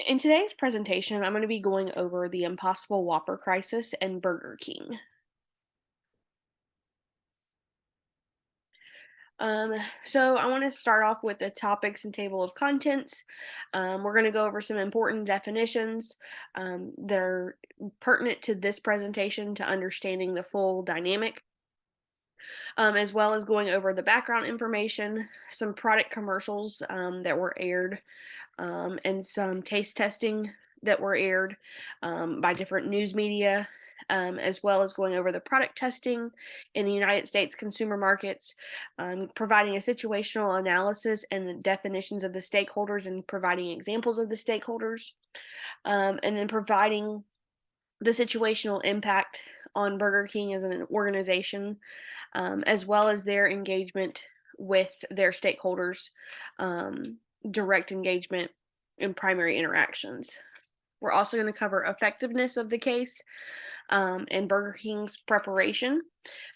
In today's presentation, I'm going to be going over the Impossible Whopper crisis and Burger King. So I want to start off with the topics and table of contents. We're going to go over some important definitions that are pertinent to this presentation to understanding the full dynamic, as well as going over the background information, some product commercials that were aired, and some taste testing that were aired by different news media, as well as going over the product testing in the United States consumer markets, providing a situational analysis and the definitions of the stakeholders and providing examples of the stakeholders, and then providing the situational impact on Burger King as an organization, as well as their engagement with their stakeholders, direct engagement in primary interactions. We're also going to cover effectiveness of the case, and Burger King's preparation,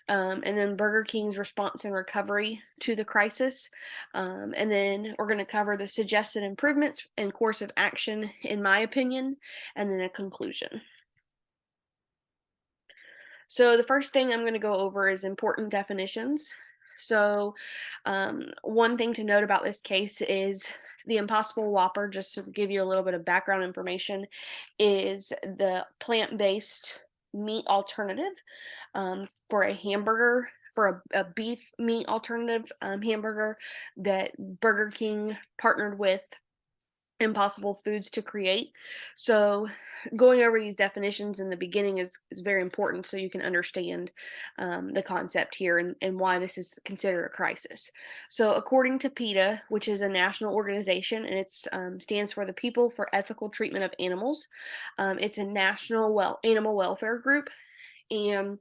and then Burger King's response and recovery to the crisis. And then we're going to cover the suggested improvements and course of action, in my opinion, and then a conclusion. So the first thing I'm going to go over is important definitions. So one thing to note about this case is the Impossible Whopper, just to give you a little bit of background information, is the plant-based meat alternative for a hamburger, for a beef meat alternative hamburger that Burger King partnered with Impossible Foods to create. So, going over these definitions in the beginning is very important so you can understand the concept here and why this is considered a crisis. So, according to PETA, which is a national organization and it stands for the People for Ethical Treatment of Animals, it's a national animal welfare group, and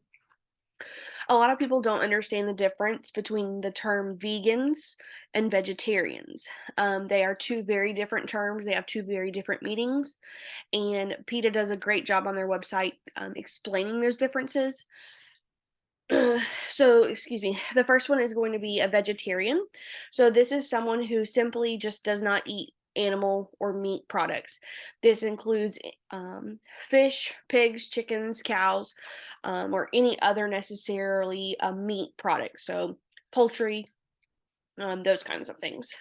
a lot of people don't understand the difference between the term vegans and vegetarians. They are two very different terms. They have two very different meanings, and PETA does a great job on their website explaining those differences. So, excuse me. The first one is going to be a vegetarian. So, this is someone who simply just does not eat animal or meat products. This includes fish, pigs, chickens, cows, or any other necessarily meat products. So, poultry, those kinds of things.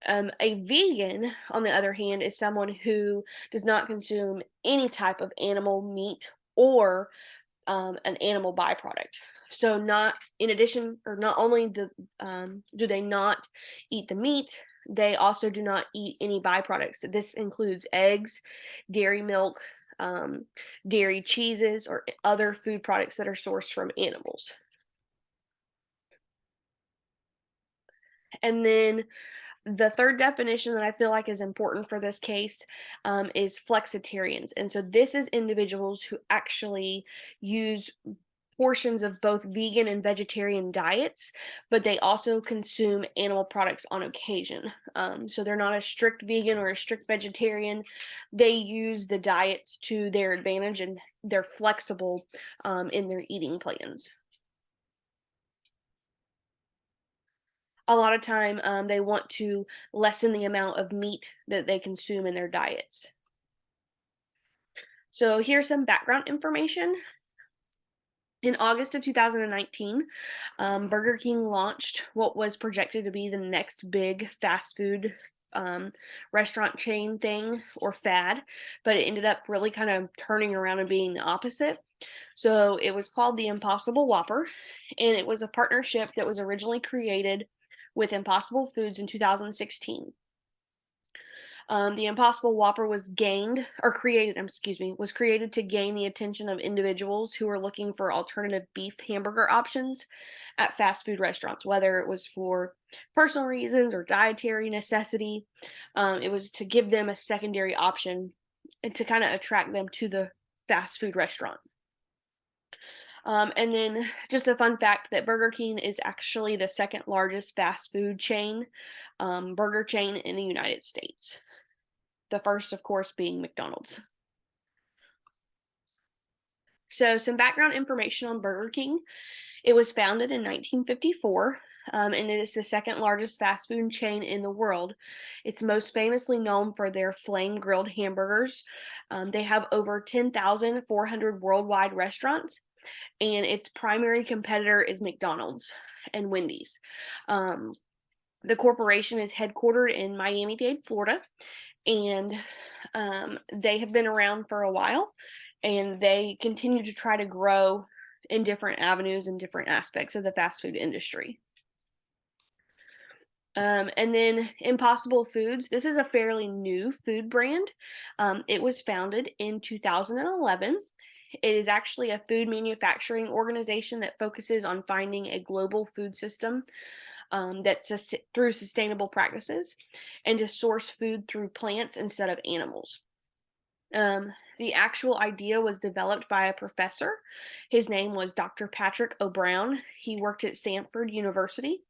A vegan, on the other hand, is someone who does not consume any type of animal meat or an animal byproduct. So, not in addition, or not only do they not eat the meat, they also do not eat any byproducts. This includes eggs, dairy milk, um, dairy cheeses, or other food products that are sourced from animals. And then the third definition that I feel like is important for this case is flexitarians. And so this is individuals who actually use portions of both vegan and vegetarian diets, but they also consume animal products on occasion. So they're not a strict vegan or a strict vegetarian. They use the diets to their advantage and they're flexible in their eating plans. A lot of time they want to lessen the amount of meat that they consume in their diets. So here's some background information. In August of 2019, Burger King launched what was projected to be the next big fast food um, restaurant chain thing or fad, but it ended up really kind of turning around and being the opposite. So it was called the Impossible Whopper, and it was a partnership that was originally created with Impossible Foods in 2016. The Impossible Whopper was gained or created, excuse me, was created to gain the attention of individuals who were looking for alternative beef hamburger options at fast food restaurants, whether it was for personal reasons or dietary necessity. It was to give them a secondary option and to kind of attract them to the fast food restaurant. And then just a fun fact that Burger King is actually the second largest fast food chain, burger chain in the United States. The first, of course, being McDonald's. So, some background information on Burger King. It was founded in 1954 and it is the second largest fast food chain in the world. It's most famously known for their flame grilled hamburgers. They have over 10,400 worldwide restaurants, and its primary competitor is McDonald's and Wendy's. Um, the corporation is headquartered in Miami-Dade, Florida, and they have been around for a while, and they continue to try to grow in different avenues and different aspects of the fast food industry. And then Impossible Foods. This is a fairly new food brand. It was founded in 2011. It is actually a food manufacturing organization that focuses on finding a global food system that's through sustainable practices and to source food through plants instead of animals. The actual idea was developed by a professor. His name was Dr. Patrick O'Brown. He worked at Stanford University.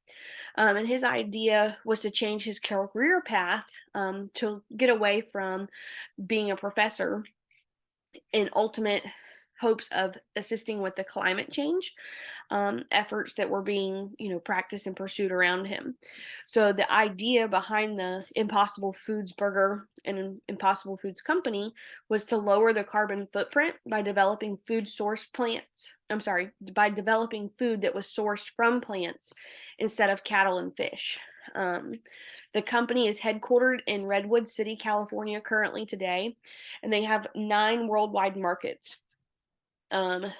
And his idea was to change his career path to get away from being a professor in ultimate hopes of assisting with the climate change efforts that were being practiced and pursued around him. So the idea behind the Impossible Foods burger and Impossible Foods company was to lower the carbon footprint by developing by developing food that was sourced from plants instead of cattle and fish. The company is headquartered in Redwood City, California, currently today, and they have 9 worldwide markets.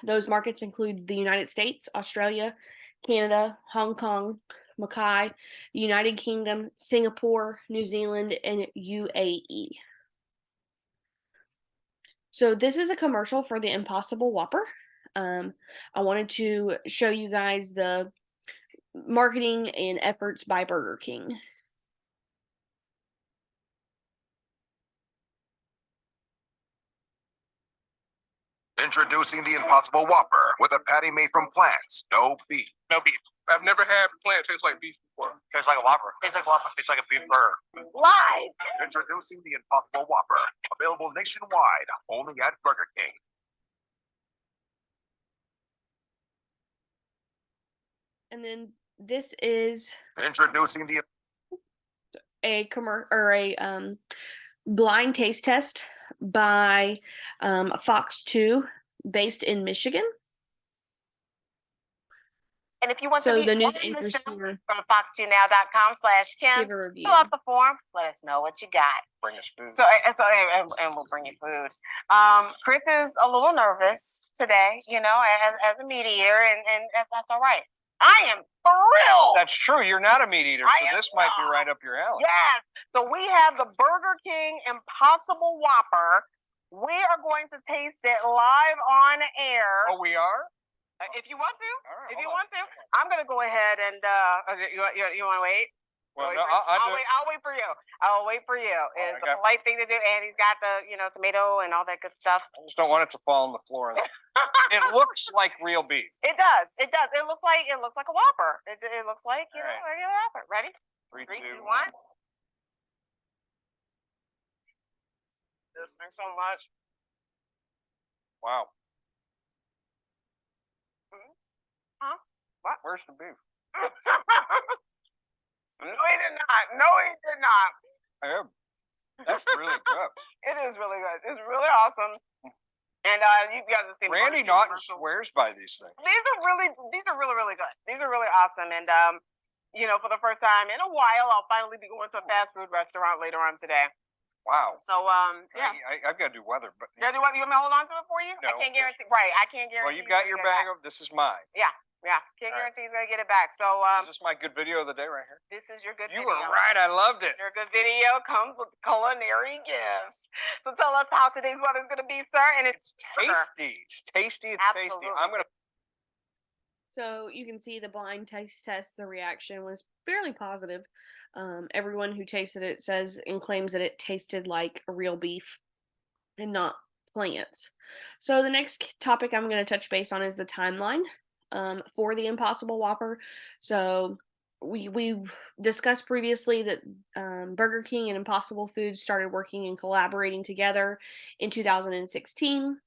Those markets include the United States, Australia, Canada, Hong Kong, Macau, United Kingdom, Singapore, New Zealand, and UAE. So this is a commercial for the Impossible Whopper. I wanted to show you guys the marketing and efforts by Burger King. Introducing the Impossible Whopper with a patty made from plants, no beef. No beef. I've never had plant taste like beef before. Tastes like a Whopper. Tastes like Whopper. Tastes like a beef burger. Live. Introducing the Impossible Whopper, available nationwide, only at Burger King. And then this is Introducing the a blind taste test by Fox 2, based in Michigan. And if you want So to be the news on the anchors show, here from fox2now.com/Kim, give a review. fill out the form. Let us know what you got. Bring us food. And we'll bring you food. Chris is a little nervous today, as a meat eater, and that's all right. I am thrilled. That's true. You're not a meat eater, so this might be right up your alley. Yes. So we have the Burger King Impossible Whopper. We are going to taste it live on air. Oh, we are? If you want to. All right, If you hold want to. I'm going to go ahead and, you want to wait? Well, I'll wait for you. I'll wait for you. It's the polite thing to do, and he's got the, tomato and all that good stuff. I just don't want it to fall on the floor. It looks like real beef. It does. It does. It looks like a Whopper. It looks like All right. a regular Whopper. Ready? 3, 3, 2, 2, 1. Thanks so much. Wow. Huh? What? Where's the beef? No, he did not. No, he did not. That's really good. It is really good. It's really awesome. And you guys have seen Randy Naughton swears by these things. These are really good. These are really awesome. And for the first time in a while, I'll finally be going to a fast food restaurant later on today. Wow. So yeah. I've got to do weather, but you want me to hold on to it for you? No, I can't guarantee. Right, I can't guarantee. Well, you got your bag of. This is mine. Yeah. Can't guarantee he's gonna get it back. So is this my good video of the day right here? This is your good You video. were right. I loved it. Your good video comes with culinary gifts. So tell us how today's weather is gonna be, sir. And it's tasty. It's tasty. It's tasty. I'm gonna. So you can see the blind taste test. The reaction was fairly positive. Everyone who tasted it says and claims that it tasted like real beef and not plants. So the next topic I'm going to touch base on is the timeline for the Impossible Whopper. So we discussed previously that Burger King and Impossible Foods started working and collaborating together in 2016.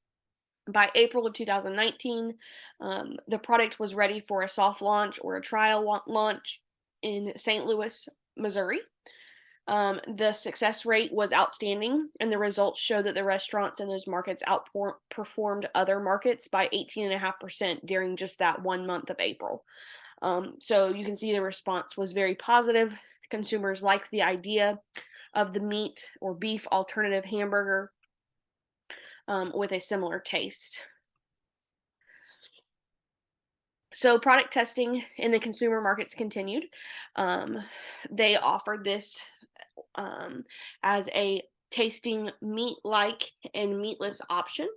By April of 2019, the product was ready for a soft launch or a trial launch in St. Louis, Missouri. The success rate was outstanding, and the results show that the restaurants in those markets outperformed other markets by 18.5% during just that 1 month of April. So you can see the response was very positive. Consumers liked the idea of the meat or beef alternative hamburger with a similar taste. So product testing in the consumer markets continued. Um, they offered this as a tasting meat-like and meatless option.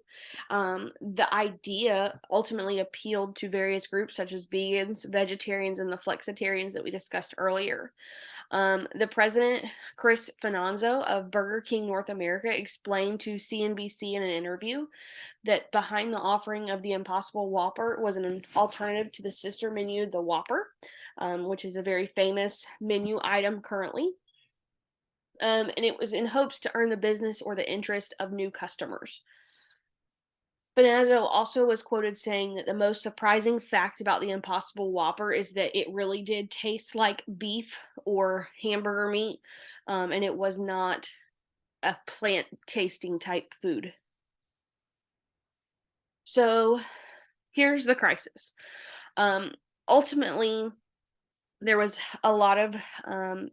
The idea ultimately appealed to various groups such as vegans, vegetarians, and the flexitarians that we discussed earlier. The president, Chris Finanzo of Burger King North America, explained to CNBC in an interview that behind the offering of the Impossible Whopper was an alternative to the sister menu, the Whopper, which is a very famous menu item currently. And it was in hopes to earn the business or the interest of new customers. Bonazzo also was quoted saying that the most surprising fact about the Impossible Whopper is that it really did taste like beef or hamburger meat, and it was not a plant tasting type food. So here's the crisis. Ultimately, there was a lot of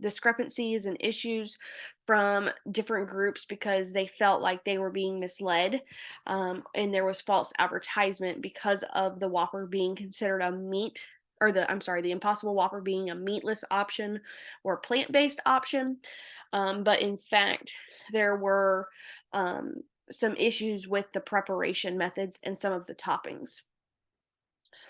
discrepancies and issues from different groups because they felt like they were being misled, and there was false advertisement because of the Whopper being considered a meat, or the Impossible Whopper being a meatless option or plant-based option. But in fact, there were some issues with the preparation methods and some of the toppings.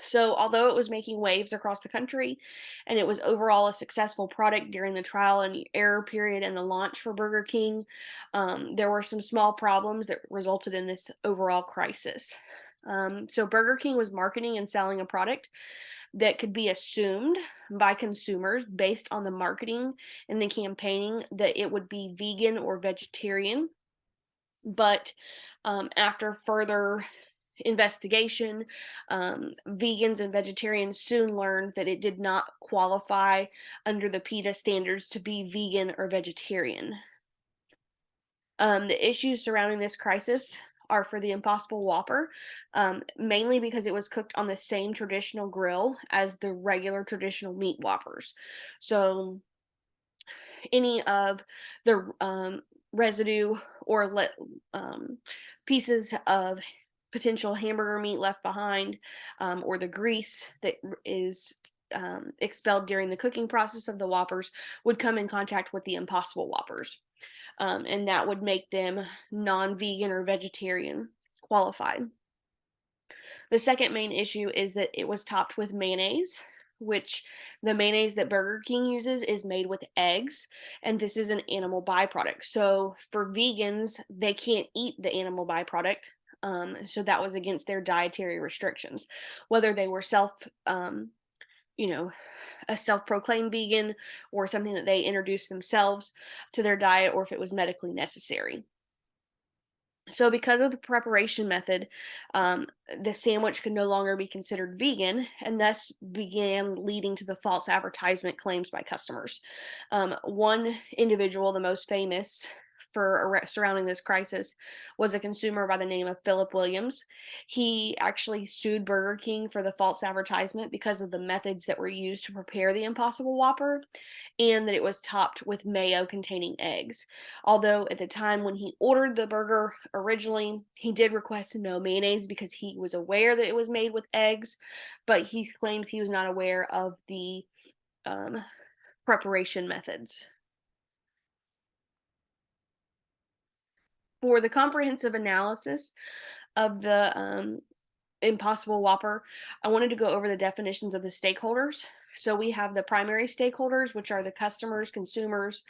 So, although it was making waves across the country and it was overall a successful product during the trial and error period and the launch for Burger King, there were some small problems that resulted in this overall crisis. So, Burger King was marketing and selling a product that could be assumed by consumers based on the marketing and the campaigning that it would be vegan or vegetarian. But after further investigation, vegans and vegetarians soon learned that it did not qualify under the PETA standards to be vegan or vegetarian. The issues surrounding this crisis are for the Impossible Whopper, mainly because it was cooked on the same traditional grill as the regular traditional meat Whoppers. So any of the residue or pieces of potential hamburger meat left behind, or the grease that is expelled during the cooking process of the Whoppers would come in contact with the Impossible Whoppers. And that would make them non-vegan or vegetarian qualified. The second main issue is that it was topped with mayonnaise, which the mayonnaise that Burger King uses is made with eggs, and this is an animal byproduct. So for vegans, they can't eat the animal byproduct. So that was against their dietary restrictions, whether they were you know, a self-proclaimed vegan or something that they introduced themselves to their diet, or if it was medically necessary. So, because of the preparation method, the sandwich could no longer be considered vegan, and thus began leading to the false advertisement claims by customers. One individual, the most famous for surrounding this crisis, was a consumer by the name of Philip Williams. He actually sued Burger King for the false advertisement because of the methods that were used to prepare the Impossible Whopper, and that it was topped with mayo containing eggs. Although at the time when he ordered the burger originally, he did request no mayonnaise because he was aware that it was made with eggs, but he claims he was not aware of the preparation methods. For the comprehensive analysis of the Impossible Whopper, I wanted to go over the definitions of the stakeholders. So we have the primary stakeholders, which are the customers, consumers,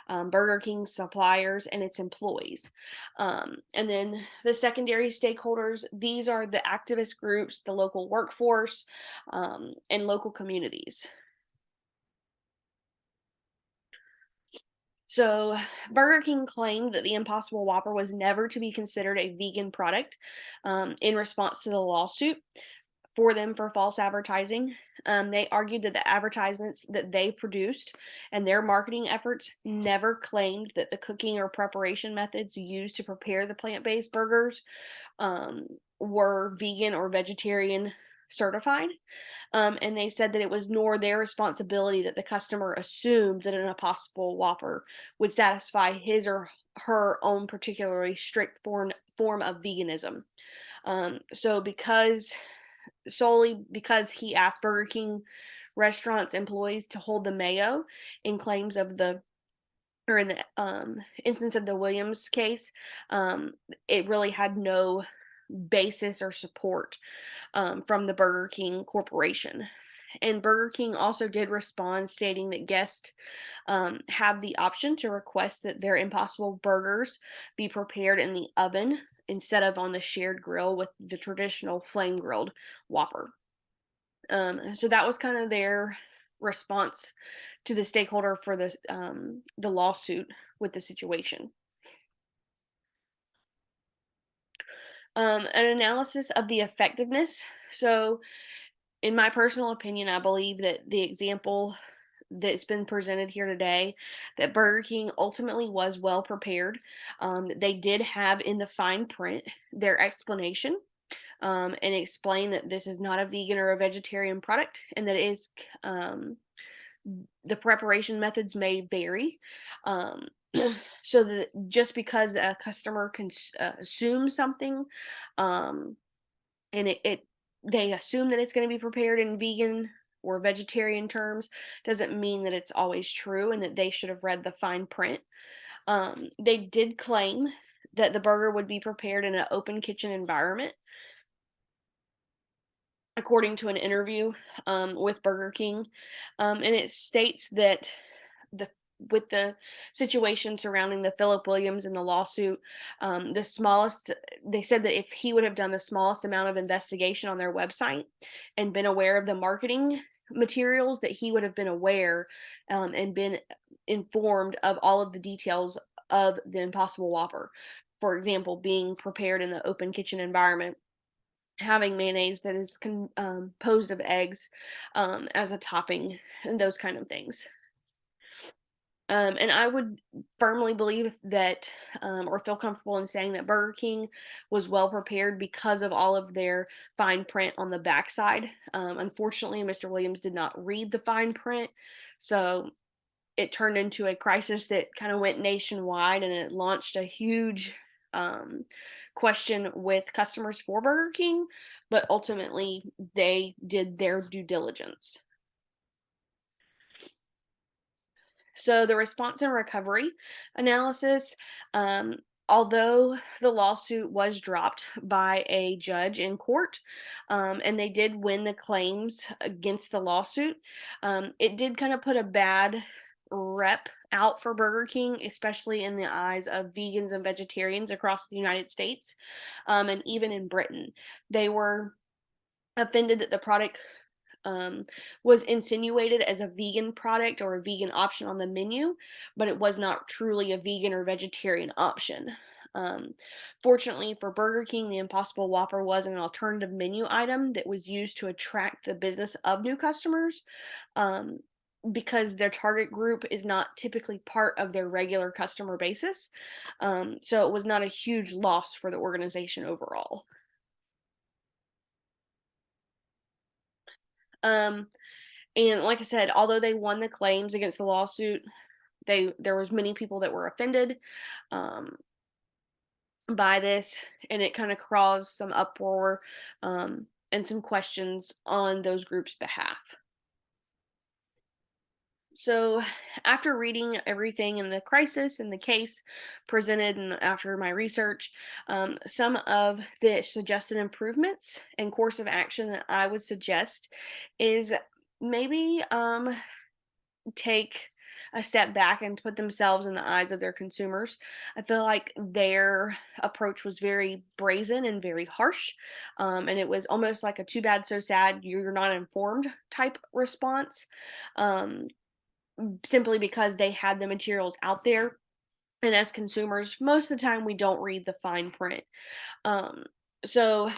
Burger King suppliers, and its employees. And then the secondary stakeholders, these are the activist groups, the local workforce, and local communities. So, Burger King claimed that the Impossible Whopper was never to be considered a vegan product in response to the lawsuit for them for false advertising. They argued that the advertisements that they produced and their marketing efforts never claimed that the cooking or preparation methods used to prepare the plant based burgers um, were vegan or vegetarian certified. And they said that it was nor their responsibility that the customer assumed that an Impossible Whopper would satisfy his or her own particularly strict form of veganism. So because solely because he asked Burger King restaurants employees to hold the mayo in claims of the or in the instance of the Williams case, it really had no basis or support from the Burger King Corporation. And Burger King also did respond, stating that guests have the option to request that their Impossible Burgers be prepared in the oven instead of on the shared grill with the traditional flame grilled Whopper. So that was kind of their response to the stakeholder for the lawsuit with the situation. An analysis of the effectiveness. So, in my personal opinion, I believe that the example that's been presented here today, that Burger King ultimately was well prepared. They did have in the fine print their explanation and explain that this is not a vegan or a vegetarian product and that it is the preparation methods may vary. Um, so that just because a customer can assume something, um, and it they assume that it's going to be prepared in vegan or vegetarian terms, doesn't mean that it's always true, and that they should have read the fine print. They did claim that the burger would be prepared in an open kitchen environment, according to an interview with Burger King, and it states that the with the situation surrounding the Philip Williams and the lawsuit, the smallest they said that if he would have done the smallest amount of investigation on their website and been aware of the marketing materials, that he would have been aware and been informed of all of the details of the Impossible Whopper. For example, being prepared in the open kitchen environment, having mayonnaise that is composed of eggs as a topping, and those kind of things. And I would firmly believe that, or feel comfortable in saying that Burger King was well prepared because of all of their fine print on the backside. Unfortunately, Mr. Williams did not read the fine print, so it turned into a crisis that kind of went nationwide, and it launched a huge um, question with customers for Burger King. But ultimately, they did their due diligence. So the response and recovery analysis, um, although the lawsuit was dropped by a judge in court, and they did win the claims against the lawsuit, it did kind of put a bad rep out for Burger King, especially in the eyes of vegans and vegetarians across the United States, and even in Britain. They were offended that the product um, was insinuated as a vegan product or a vegan option on the menu, but it was not truly a vegan or vegetarian option. Um, Fortunately for Burger King, the Impossible Whopper was an alternative menu item that was used to attract the business of new customers, um, because their target group is not typically part of their regular customer basis. So it was not a huge loss for the organization overall. Um, And like I said, although they won the claims against the lawsuit, there was many people that were offended um, by this, and it kind of caused some uproar and some questions on those groups' behalf. So, after reading everything in the crisis and the case presented, and after my research, some of the suggested improvements and course of action that I would suggest is maybe take a step back and put themselves in the eyes of their consumers. I feel like their approach was very brazen and very harsh. And it was almost like a too bad, so sad, you're not informed type response. Um, simply because they had the materials out there. And as consumers, most of the time we don't read the fine print. Um, so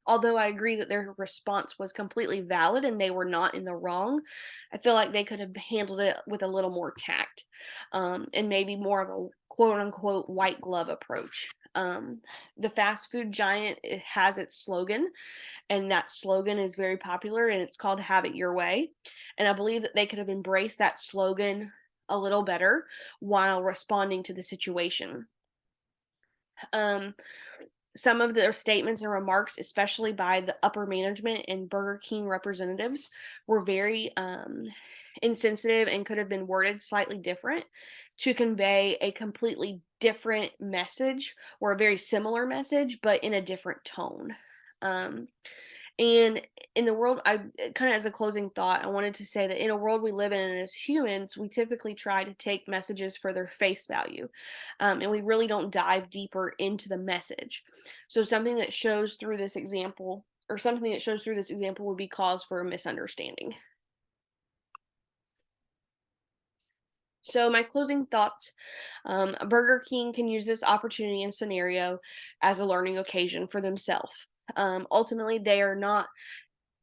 although I agree that their response was completely valid and they were not in the wrong, I feel like they could have handled it with a little more tact, and maybe more of a quote unquote white glove approach. The fast food giant, it has its slogan, and that slogan is very popular, and it's called "Have It Your Way." And I believe that they could have embraced that slogan a little better while responding to the situation. Um, some of their statements and remarks, especially by the upper management and Burger King representatives, were very insensitive and could have been worded slightly different to convey a completely different message or a very similar message, but in a different tone. Um, and in the world, I kind of as a closing thought, I wanted to say that in a world we live in as humans, we typically try to take messages for their face value, and we really don't dive deeper into the message. So something that shows through this example, or something that shows through this example, would be cause for a misunderstanding. So my closing thoughts: Burger King can use this opportunity and scenario as a learning occasion for themselves. Ultimately, they are not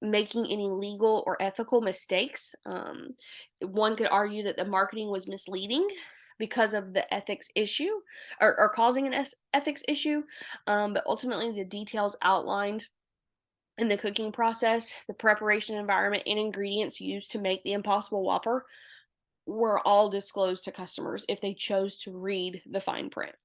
making any legal or ethical mistakes. One could argue that the marketing was misleading because of the ethics issue, or causing an ethics issue. But ultimately, the details outlined in the cooking process, the preparation environment, and ingredients used to make the Impossible Whopper were all disclosed to customers if they chose to read the fine print.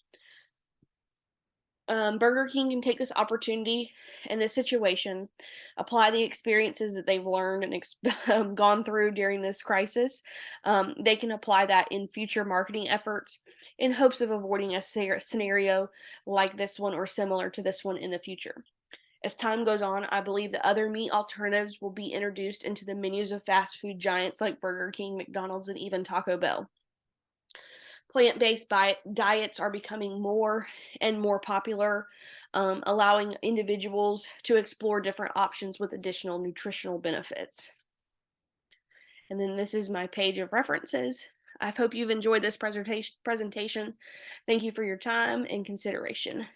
Burger King can take this opportunity in this situation, apply the experiences that they've learned and gone through during this crisis. They can apply that in future marketing efforts in hopes of avoiding a scenario like this one or similar to this one in the future. As time goes on, I believe that other meat alternatives will be introduced into the menus of fast food giants like Burger King, McDonald's, and even Taco Bell. Plant-based diets are becoming more and more popular, allowing individuals to explore different options with additional nutritional benefits. And then this is my page of references. I hope you've enjoyed this presentation. Thank you for your time and consideration.